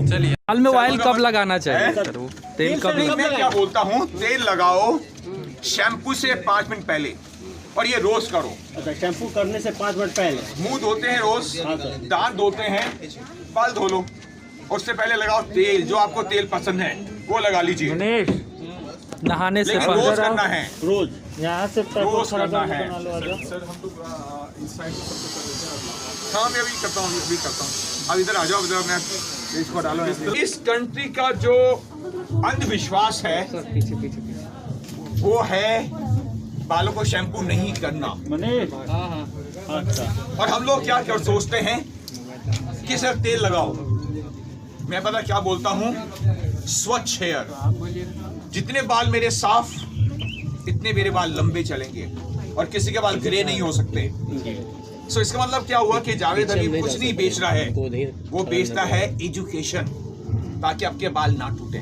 चलिए, बाल में ऑयल कब लगाना चाहिए सर? वो तेल कब? मैं क्या बोलता हूँ, तेल लगाओ शैम्पू से 5 मिनट पहले, और ये रोज करो। अच्छा, शैम्पू करने से 5 मिनट पहले मुंह धोते हैं रोज, दांत धोते हैं, बाल धो लो, उससे पहले लगाओ तेल। जो आपको तेल पसंद है वो लगा लीजिए, नहाने से लेकिन रोज करना है, रोज। यहाँ से रोज करना है। हाँ, मैं अभी करता हूँ, अब इधर आ जाओ, इधर मैं इसको डालो। इस कंट्री का जो अंधविश्वास है वो है बालों को शैम्पू नहीं करना। अच्छा, और हम लोग क्या कर सोचते हैं कि सर तेल लगाओ। मैं पता क्या बोलता हूँ, स्वच्छ हेयर। जितने बाल मेरे साफ, इतने मेरे बाल लंबे चलेंगे, और किसी के बाल ग्रे नहीं हो सकते। सो इसका मतलब क्या हुआ कि जावेद हबीब कुछ नहीं बेच रहा है, वो बेचता है एजुकेशन, ताकि आपके बाल ना टूटे।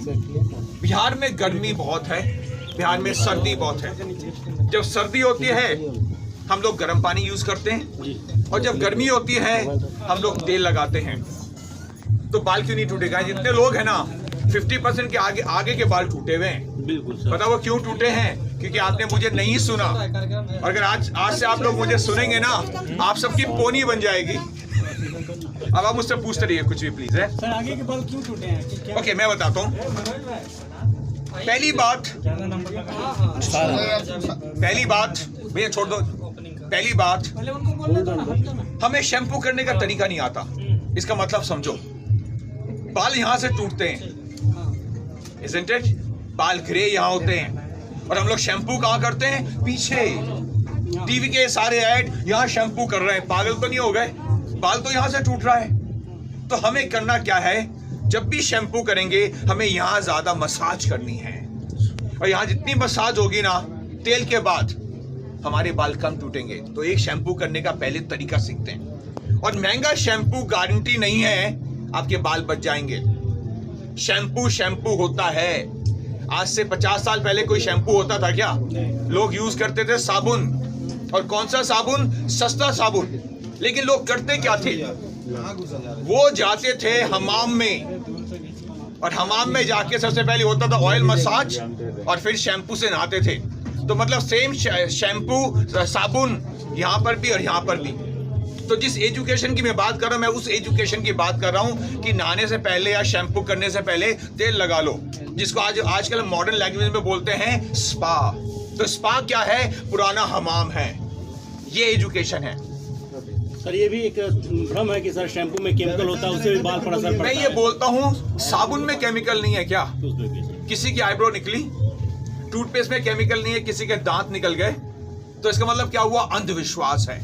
बिहार में गर्मी बहुत है, बिहार में सर्दी बहुत है। जब सर्दी होती है हम लोग गर्म पानी यूज करते हैं, और जब गर्मी होती है हम लोग तेल लगाते हैं। तो बाल क्यों नहीं टूटेगा? जितने लोग हैं ना, 50% के आगे के बाल टूटे हुए हैं। बिल्कुल सर। पता वो क्यों टूटे हैं? क्योंकि आपने मुझे नहीं सुना। और अगर आज से आप लोग मुझे सुनेंगे ना, आप सबकी पोनी बन जाएगी। अब आप मुझसे पूछते रहिए कुछ भी प्लीज है। सर, आगे के बाल क्यों टूटे हैं? ओके, मैं बताता हूँ। पहली बात भैया छोड़ दो। पहली बात, हमें शैम्पू करने का तरीका नहीं आता। इसका मतलब समझो, बाल यहाँ से टूटते हैं, isn't it? बाल ग्रे यहाँ होते हैं, और हम लोग शैम्पू कहाँ करते हैं? पीछे। टीवी के सारे ऐड यहाँ शैम्पू कर रहे हैं। पागल तो नहीं हो गए? बाल तो यहाँ से टूट रहा है। तो हमें करना क्या है, जब भी शैम्पू करेंगे हमें यहाँ ज्यादा मसाज करनी है, और यहाँ जितनी मसाज होगी ना तेल के बाद, हमारे बाल कम टूटेंगे। तो एक शैम्पू करने का पहले तरीका सीखते हैं। और महंगा शैम्पू गारंटी नहीं है आपके बाल बच जाएंगे। शैम्पू होता है। आज से 50 साल पहले कोई शैम्पू होता था क्या? लोग यूज करते थे साबुन, और कौन सा साबुन? सस्ता साबुन। लेकिन लोग करते क्या थे? वो जाते थे हमाम में, और हमाम में जाके सबसे पहले होता था ऑयल मसाज, और फिर शैम्पू से नहाते थे। तो मतलब सेम शैम्पू साबुन यहाँ पर भी और यहाँ पर भी। तो जिस एजुकेशन की मैं बात कर रहा हूँ, मैं उस एजुकेशन की बात कर रहा हूँ कि नहाने से पहले या शैम्पू करने से पहले तेल लगा लो, जिसको आजकल मॉडर्न लैंग्वेज में बोलते हैं स्पा। तो स्पा क्या है? पुराना हमाम है। ये एजुकेशन है। सर, ये भी एक भ्रम है कि सर शैम्पू में केमिकल होता है, उससे भी बाल पर असर पड़ता है। मैं ये बोलता हूँ, साबुन में केमिकल नहीं है क्या? किसी की आईब्रो निकली, टूथपेस्ट में केमिकल नहीं है, किसी के दांत निकल गए, तो इसका मतलब क्या हुआ? अंधविश्वास है।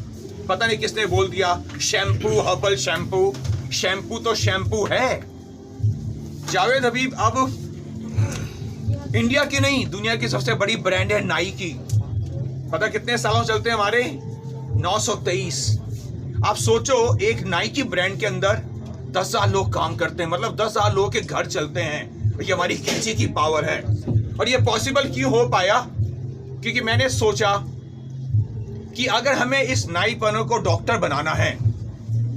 पता नहीं किसने बोल दिया शैम्पू, हर्बल शैम्पू। शैम्पू तो शैम्पू है। जावेद हबीब अब इंडिया की नहीं, दुनिया की सबसे बड़ी ब्रांड है नाइकी। पता कितने सालों चलते हैं हमारे? 923। आप सोचो, एक नाइकी ब्रांड के अंदर 10,000 लोग काम करते हैं, मतलब 10,000 लोगों के घर चलते हैं। ये हमारी कैंची की पावर है। और ये पॉसिबल क्यों हो पाया? क्योंकि मैंने सोचा कि अगर हमें इस नाईपनों को डॉक्टर बनाना है,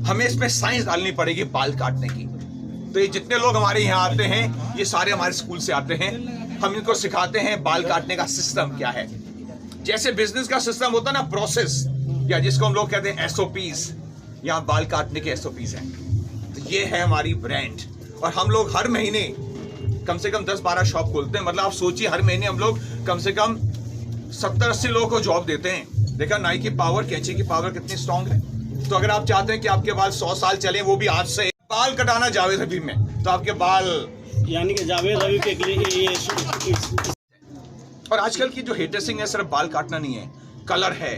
हमें इसमें साइंस डालनी पड़ेगी बाल काटने की। तो ये जितने लोग हमारे यहाँ आते हैं, ये सारे हमारे स्कूल से आते हैं। हम इनको सिखाते हैं बाल काटने का सिस्टम क्या है। जैसे बिजनेस का सिस्टम होता है ना, प्रोसेस, या जिसको हम लोग कहते हैं SOPs, यहाँ बाल काटने के SOPs हैं। तो ये है हमारी ब्रांड। और हम लोग हर महीने कम से कम 10-12 शॉप खोलते हैं। मतलब आप सोचिए, हर महीने हम लोग कम से कम 70-80 लोगों को जॉब देते हैं। देखा नाइकी की पावर, कैंची की पावर कितनी स्ट्रांग है। तो अगर आप चाहते हैं कि आपके बाल 100 साल चले, वो भी आज से, बाल कटाना जावेद हबीब में, तो आपके बाल, यानी कि जावेद हबीब के लिए और आजकल की जो हेयर ड्रेसिंग है, सिर्फ बाल काटना नहीं है, कलर है,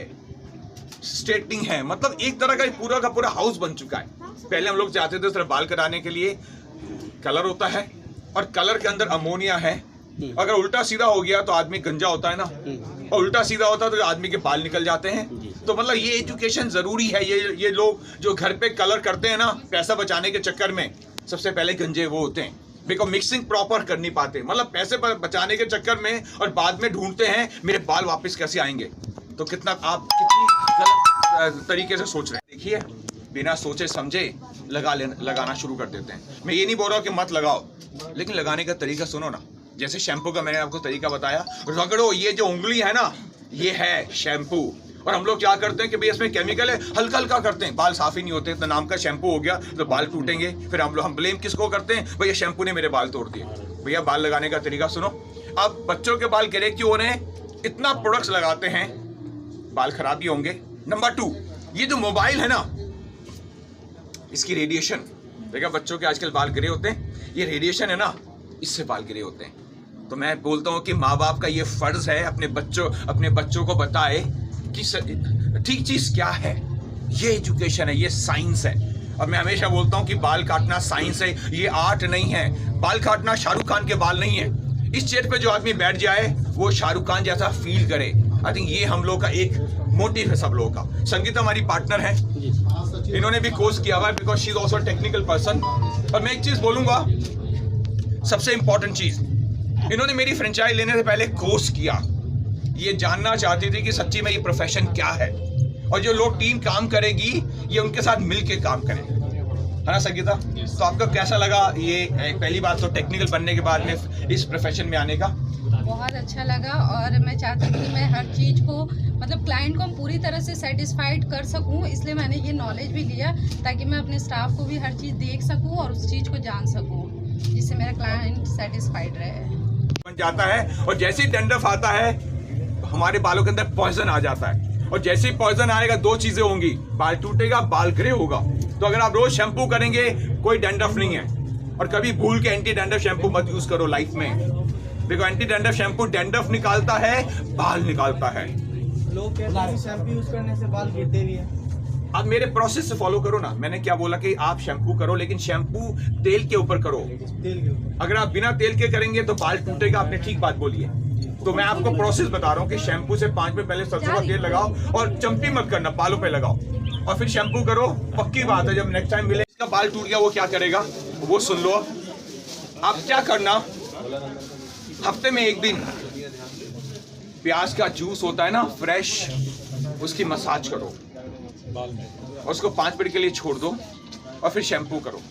स्ट्रेटनिंग है। मतलब एक तरह का पूरा हाउस बन चुका है। पहले हम लोग चाहते थे सिर्फ बाल कटाने के लिए कलर होता है, और कलर के अंदर अमोनिया है। अगर उल्टा सीधा हो गया तो आदमी गंजा होता है ना, और उल्टा सीधा होता है तो आदमी के बाल निकल जाते हैं। तो मतलब ये एजुकेशन जरूरी है। ये लोग जो घर पे कलर करते हैं ना, पैसा बचाने के चक्कर में, सबसे पहले गंजे वो होते हैं। बिकॉज मिक्सिंग प्रॉपर कर नहीं पाते, मतलब पैसे बचाने के चक्कर में, और बाद में ढूंढते हैं मेरे बाल वापस कैसे आएंगे। तो कितना आप कितनी गलत तरीके से सोच रहे हैं। देखिए, बिना सोचे समझे लगाना शुरू कर देते हैं। मैं ये नहीं बोल रहा कि मत लगाओ, लेकिन लगाने का तरीका सुनो ना। जैसे शैम्पू का मैंने आपको तरीका बताया, रगड़ो, ये जो उंगली है ना, ये है शैम्पू। और हम लोग क्या करते हैं कि भाई इसमें केमिकल है, हल्का हल्का करते हैं, बाल साफ ही नहीं होते, तो नाम का शैम्पू हो गया तो बाल टूटेंगे। फिर हम ब्लेम किसको करते हैं? भैया शैम्पू ने मेरे बाल तोड़ दिए। भैया बाल लगाने का तरीका सुनो। अब बच्चों के बाल गिरे क्यों हो रहे हैं? इतना प्रोडक्ट्स लगाते हैं, बाल खराब ही होंगे। नंबर 2, ये जो मोबाइल है ना, इसकी रेडिएशन, देखा बच्चों के आजकल बाल गिरे होते हैं, ये रेडिएशन है ना, इससे बाल गिरे होते हैं। तो मैं बोलता हूँ कि माँ बाप का ये फर्ज है अपने बच्चों को बताए कि ठीक चीज क्या है। ये एजुकेशन है, ये साइंस है। और मैं हमेशा बोलता हूँ कि बाल काटना साइंस है, ये आर्ट नहीं है। बाल काटना शाहरुख खान के बाल नहीं है। इस चेयर पे जो आदमी बैठ जाए वो शाहरुख खान जैसा फील करे। आई थिंक ये हम लोग का एक मोटिव है सब लोगों का। संगीता हमारी पार्टनर है, इन्होंने भी कोर्स किया हुआ है because she is also technical person. और मैं एक चीज बोलूंगा, सबसे इंपॉर्टेंट चीज, इन्होंने मेरी फ्रेंचाइज लेने से पहले कोर्स किया। ये जानना चाहती थी कि सच्ची में ये प्रोफेशन क्या है, और जो लोग टीम काम करेगी ये उनके साथ मिलके काम करेगी, है ना संगीता? तो आपको कैसा लगा ये पहली बात तो टेक्निकल बनने के बाद में इस प्रोफेशन में आने का? बहुत अच्छा लगा। और मैं चाहती हूँ कि मैं हर चीज़ को मतलब क्लाइंट को पूरी तरह से सेटिस्फाइड कर सकूँ, इसलिए मैंने ये नॉलेज भी लिया ताकि मैं अपने स्टाफ को भी हर चीज़ देख सकूँ और उस चीज़ को जान सकूँ, जिससे मेरा क्लाइंट सेटिस्फाइड रहे। बन जाता है, और जैसे ही डैंड्रफ आता है हमारे बालों के अंदर पॉइजन आ जाता है, और जैसे ही पॉइजन आएगा दो चीजें होंगी, बाल टूटेगा, बाल ग्रे होगा। तो अगर आप रोज शैम्पू करेंगे कोई डैंड्रफ नहीं है। और कभी भूल के एंटी डैंड्रफ शैम्पू मत यूज करो लाइफ में। देखो एंटी डैंड्रफ शैम्पू डैंड्रफ निकालता है, बाल निकालता है। लोग कहते हैं शैम्पू यूज करने से बाल गिरते भी हैं। आप मेरे प्रोसेस से फॉलो करो ना। मैंने क्या बोला कि आप शैम्पू करो, लेकिन शैम्पू तेल के ऊपर करो। तेल के ऊपर। अगर आप बिना तेल के करेंगे तो बाल टूटेगा। आपने ठीक बात बोली है। तो मैं आपको प्रोसेस बता रहा हूँ कि शैम्पू से 5 मिनट पहले सरसों का तेल लगाओ और चंपी मत करना, बालों पे लगाओ और फिर शैम्पू करो। पक्की बात है, जब नेक्स्ट टाइम मिले इसका बाल टूट गया वो क्या करेगा वो सुन लो। आप क्या करना, हफ्ते में 1 दिन प्याज का जूस होता है ना फ्रेश, उसकी मसाज करो और उसको 5 मिनट के लिए छोड़ दो और फिर शैम्पू करो।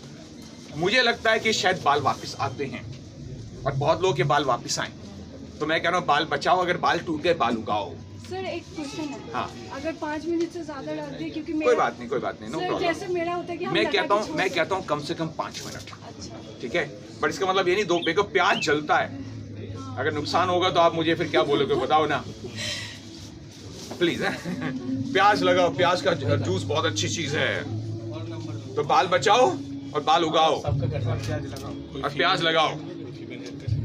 मुझे लगता है कि शायद बाल वापस आते हैं और बहुत लोगों के बाल वापस आए। तो मैं कह रहा हूँ बाल बचाओ, अगर बाल टूट गए बाल उगाओ। सर एक क्वेश्चन है। हाँ। अगर 5 मिनट से ज्यादा लगती है क्योंकि कोई बात नहीं, नो सर प्रॉब्लम। जैसे मेरा होता है कि हम मैं लगा के कहता हूँ कम से कम 5 मिनट, अच्छा। ठीक है? बट इसका मतलब ये नहीं, दो देखो प्याज जलता है, अगर नुकसान होगा तो आप मुझे फिर क्या बोलोगे बताओ ना प्लीज। प्याज लगाओ, प्याज का जूस बहुत अच्छी चीज है। तो बाल बचाओ और बाल उगाओ और प्याज लगाओ।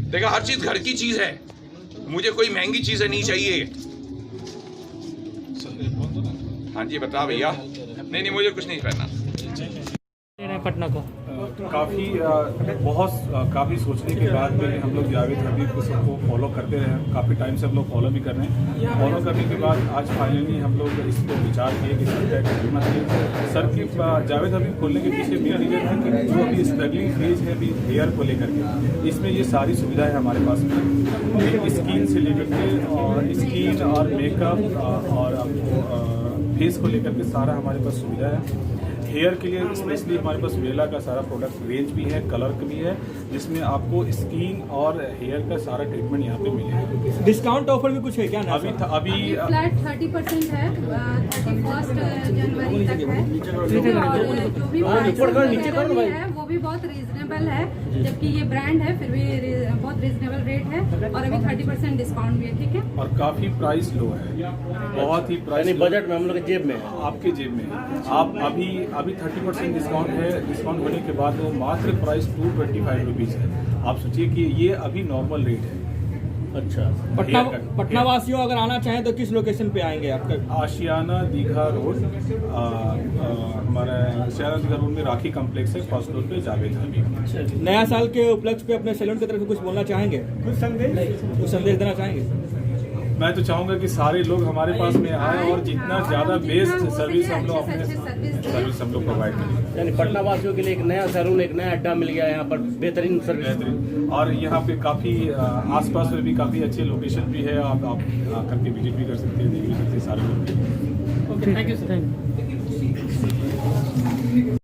देखा, हर चीज घर की चीज है, मुझे कोई महंगी चीजें नहीं चाहिए। हाँ जी बता भैया। नहीं मुझे कुछ नहीं करना। पटना को काफ़ी सोचने के बाद में हम लोग जावेद हबीब को सबको फॉलो करते रहे। काफ़ी टाइम से हम लोग फॉलो भी कर रहे हैं। फॉलो करने के बाद आज फाइनली हम लोग इस पर विचार किए कि सर का कीमत है। सर की जावेद हबीब खोलने के पीछे मेन रीजन है कि जो अभी स्ट्रगलिंग फेज है अभी हेयर को लेकर के, इसमें ये सारी सुविधाएं हमारे पास में, स्किन से लेकर के और स्किन और मेकअप और आपको फेस को लेकर के सारा हमारे पास सुविधा है। हेयर के लिए स्पेशली हमारे पास वेला का सारा प्रोडक्ट रेंज भी है, कलर का भी है, जिसमें आपको स्किन और हेयर का सारा ट्रीटमेंट यहाँ पे मिलेगा। डिस्काउंट ऑफर भी कुछ है क्या? अभी फ्लैट 30% है, 31 जनवरी तक है। और जो भी प्राइस है वो भी बहुत रीजनेबल है, जबकि ये ब्रांड है फिर भी बहुत रीजनेबल रेट है और अभी 30% डिस्काउंट भी है, ठीक है? और काफी प्राइस लो है, बहुत ही प्राइस बजट में हम लोग जेब में है, आपके जेब में है। आप अभी 30% डिस्काउंट है। डिस्काउंट होने के बाद वो मात्र प्राइस 225 रुपीज़ है। आप सोचिए कि ये अभी नॉर्मल रेट है। अच्छा, पटना वासियों अगर आना चाहें तो किस लोकेशन पे आएंगे आपका? आशियाना दीघा रोड, हमारा आशियाना दीघा रोड में राखी कॉम्प्लेक्स है, फर्स्ट फ्लोर पे जावेद हबीब। नया साल के उपलक्ष्य पे अपने सैलून की तरफ से कुछ बोलना चाहेंगे? कुछ संदेश देना चाहेंगे? मैं तो चाहूँगा कि सारे लोग हमारे पास में आए और जितना ज़्यादा बेस्ट सर्विस हम लोग अपने सर्विस हम लोग प्रोवाइड करें। यानी पटना वासियों के लिए एक नया सैलून, एक नया अड्डा मिल गया यहाँ पर, बेहतरीन सर्विस। और यहाँ पे काफ़ी आसपास में भी काफ़ी अच्छे लोकेशन भी है, आप करके विजिट भी कर सकते हैं, देख भी सकते हैं सारे लोग। Okay, thank you sir.